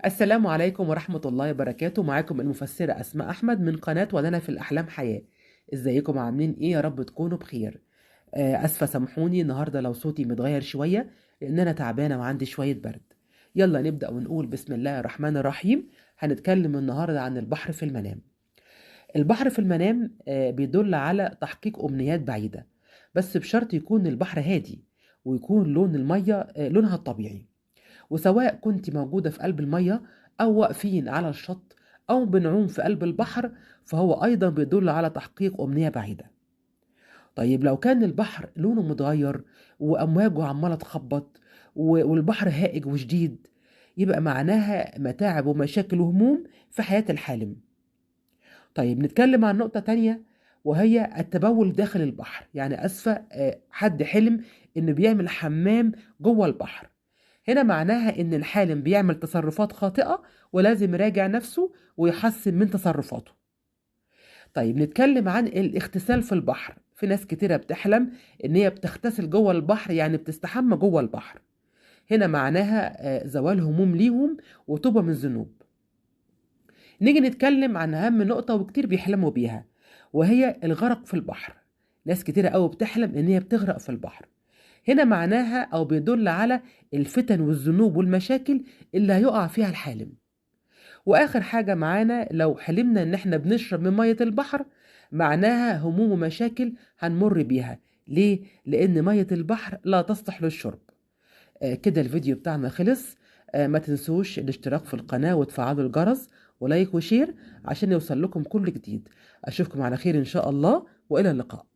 السلام عليكم ورحمة الله وبركاته. معاكم المفسرة أسماء أحمد من قناة ولنا في الأحلام حياة. ازيكم عاملين ايه؟ يا رب تكونوا بخير. أسفة سامحوني النهاردة لو صوتي متغير شوية، لأن أنا تعبانة وعندي شوية برد. يلا نبدأ ونقول بسم الله الرحمن الرحيم. هنتكلم النهاردة عن البحر في المنام. البحر في المنام بيدل على تحقيق أمنيات بعيدة، بس بشرط يكون البحر هادي ويكون لون المية لونها الطبيعي. وسواء كنت موجودة في قلب المية أو واقفين على الشط أو بنعوم في قلب البحر، فهو أيضا بيدل على تحقيق أمنية بعيدة. طيب لو كان البحر لونه متغير وأمواجه عمالة تخبط والبحر هائج وشديد، يبقى معناها متاعب ومشاكل وهموم في حياة الحالم. طيب نتكلم عن نقطة تانية، وهي التبول داخل البحر. يعني أسفة حد حلم إنه بيعمل حمام جوه البحر. هنا معناها إن الحالم بيعمل تصرفات خاطئة، ولازم يراجع نفسه ويحسن من تصرفاته. طيب نتكلم عن الاغتسال في البحر. في ناس كتيرة بتحلم إن هي بتغتسل جوه البحر، يعني بتستحمى جوه البحر. هنا معناها زوال هموم ليهم وتوبة من ذنوب. نيجي نتكلم عن أهم نقطة وكتير بيحلموا بيها، وهي الغرق في البحر. ناس كتيرة قوي بتحلم إن هي بتغرق في البحر. هنا معناها أو بيدل على الفتن والذنوب والمشاكل اللي هيقع فيها الحالم. وآخر حاجة معانا، لو حلمنا إن احنا بنشرب من مية البحر، معناها هموم ومشاكل هنمر بيها. ليه؟ لأن مية البحر لا تصلح للشرب. كده الفيديو بتاعنا خلص. ما تنسوش الاشتراك في القناة وتفعلوا الجرس ولايك وشير عشان يوصل لكم كل جديد. أشوفكم على خير إن شاء الله، وإلى اللقاء.